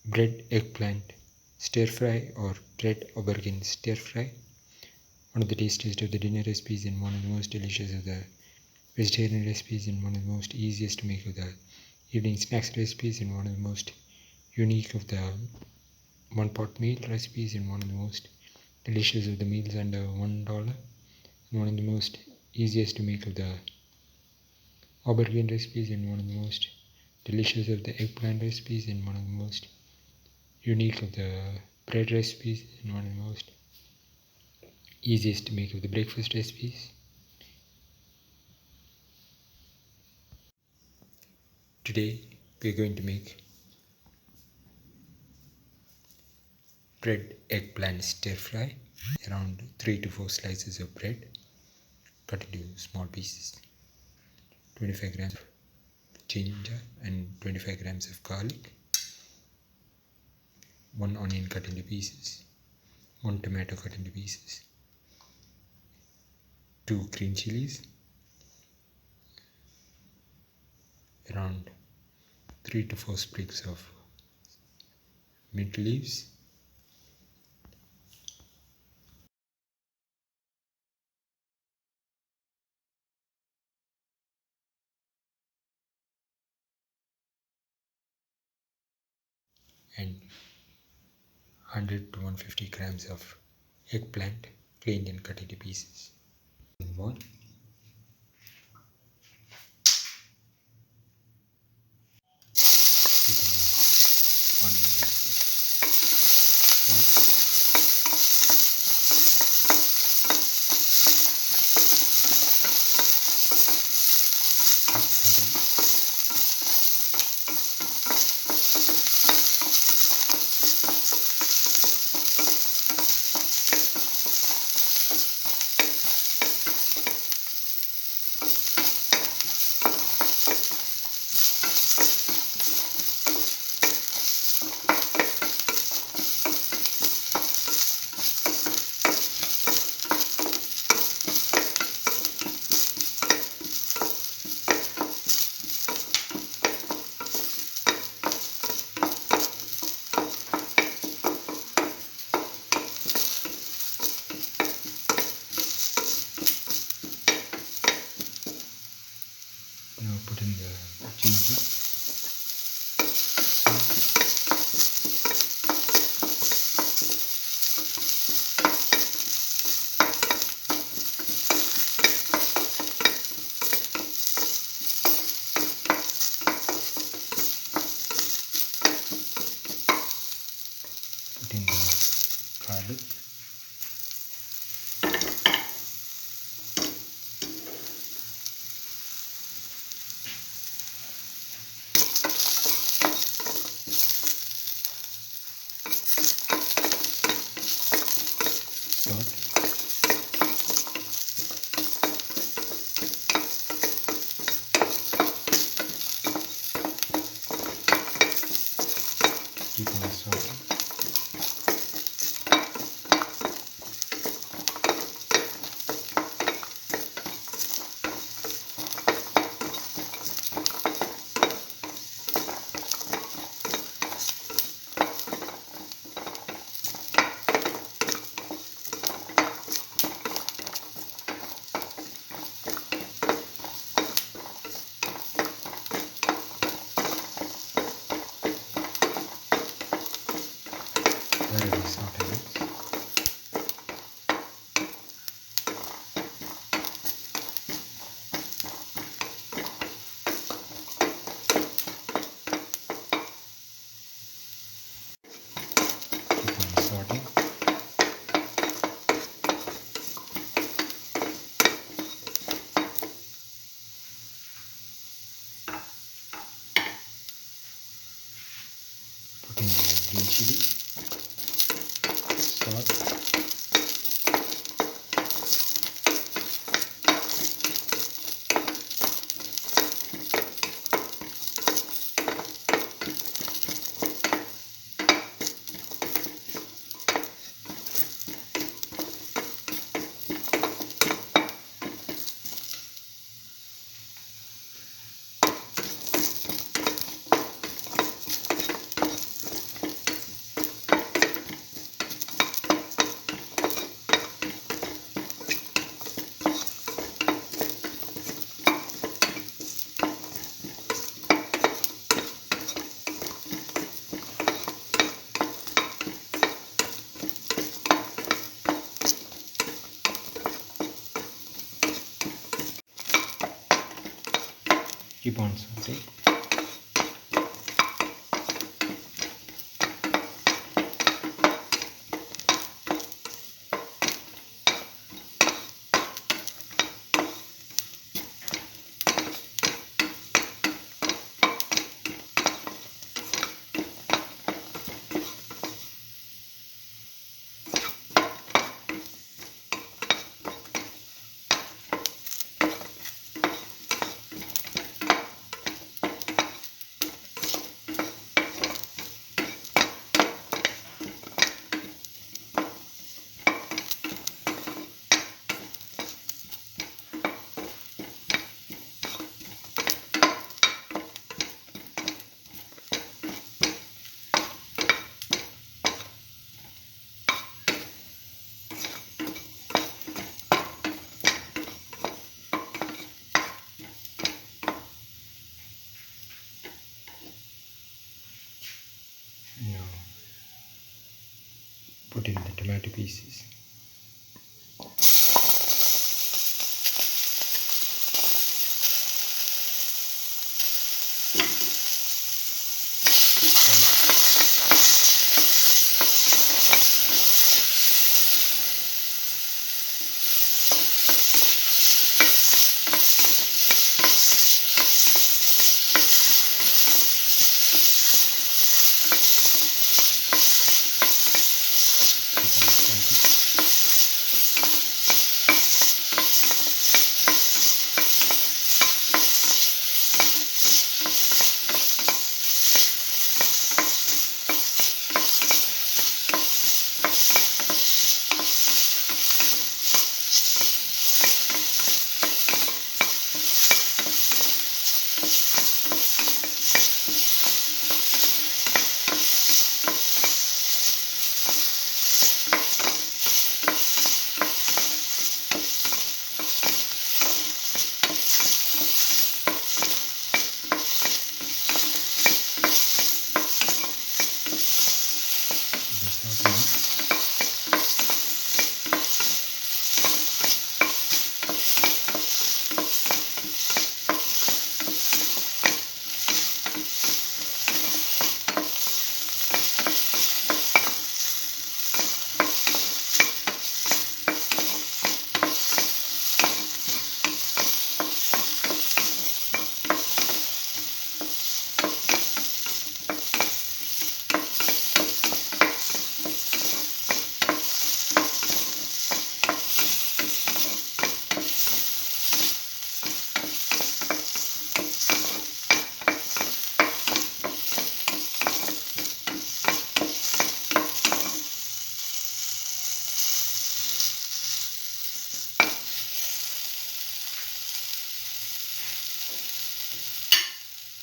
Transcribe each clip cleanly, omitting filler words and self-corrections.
bread eggplant stir fry or bread aubergine stir fry. One of the tastiest of the dinner recipes and one of the most delicious of the vegetarian recipes and one of the most easiest to make of the evening snacks recipes and one of the most unique of the one pot meal recipes and one of the most delicious of the meals under $1 and one of the most easiest to make of the aubergine recipes and one of the most delicious of the eggplant recipes and one of the most unique of the bread recipes and one of the most easiest to make of the breakfast recipes. Today we are going to make bread eggplant stir fry. Around 3 to 4 slices of bread cut into small pieces, 25 grams of ginger and 25 grams of garlic, 1 onion cut into pieces, 1 tomato cut into pieces, 2 green chillies, around 3 to 4 sprigs of mint leaves, and 100 to 150 grams of eggplant cleaned and cut into pieces. One. Onion pieces. Salt. Now put in the ginger, put in the garlic, salt, keep on salting. Very salted mix. Keep on salting. Put in the green chili, salt, Keep on sauteing. Now put in the tomato pieces.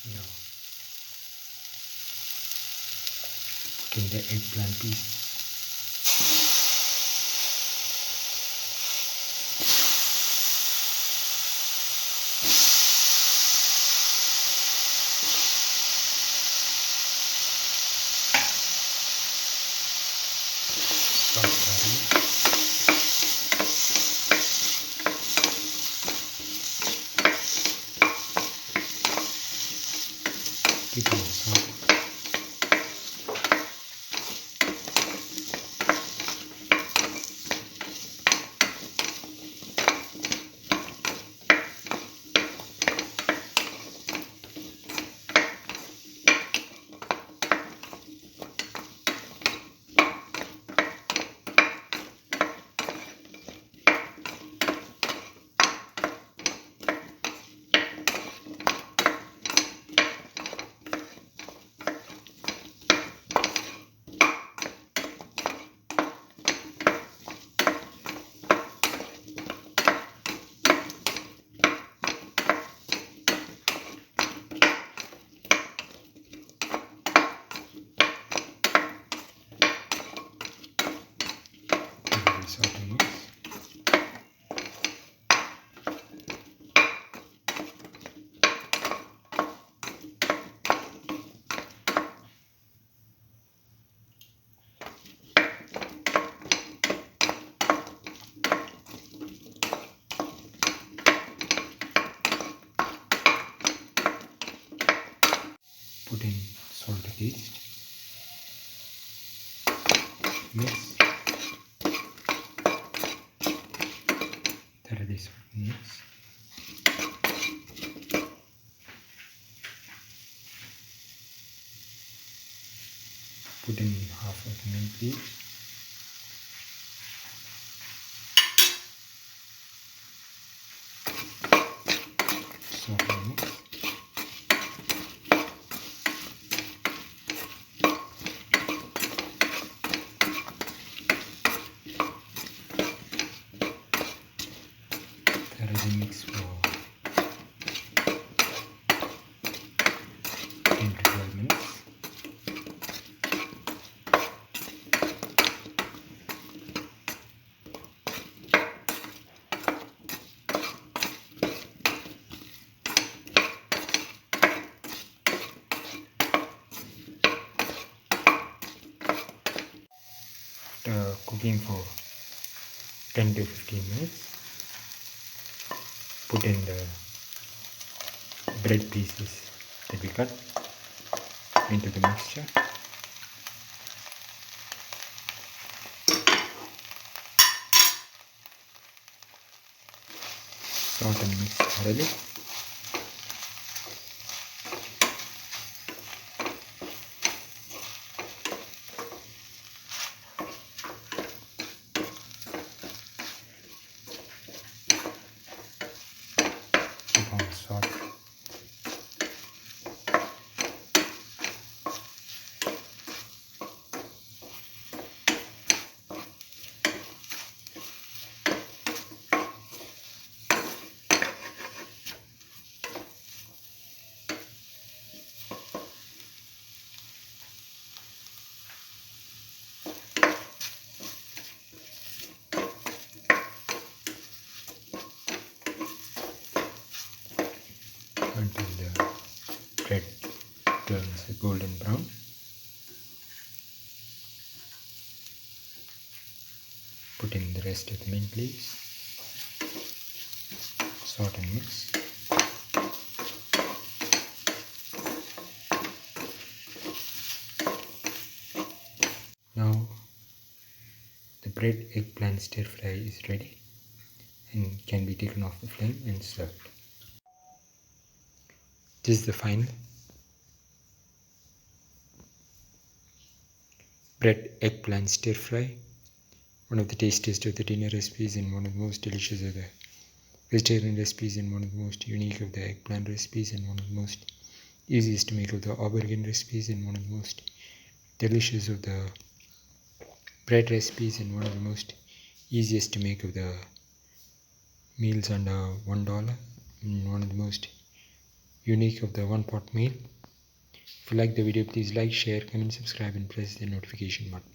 Now put in the eggplant piece. Keep on sauteing. salt to taste, mix, thoroughly salt and mix. Put in half of the mint leaves. Salt and mix. Thoroughly mix for 10 to 12 minutes. After cooking for 10 to 15 minutes, put in the bread pieces that we cut into the mixture. Salt and mix thoroughly. Keep on salt. Until the bread turns a golden brown. Put in the rest of the mint leaves, salt and mix. Now the bread eggplant stir fry is ready and can be taken off the flame and served. This is the final bread eggplant stir fry, one of the tastiest of the dinner recipes and one of the most delicious of the vegetarian recipes and one of the most unique of the eggplant recipes and one of the most easiest to make of the aubergine recipes and one of the most delicious of the bread recipes and one of the most easiest to make of the meals under $1 and one of the most unique of the one pot meal. If you like the video, please like, share, comment, subscribe and press the notification button.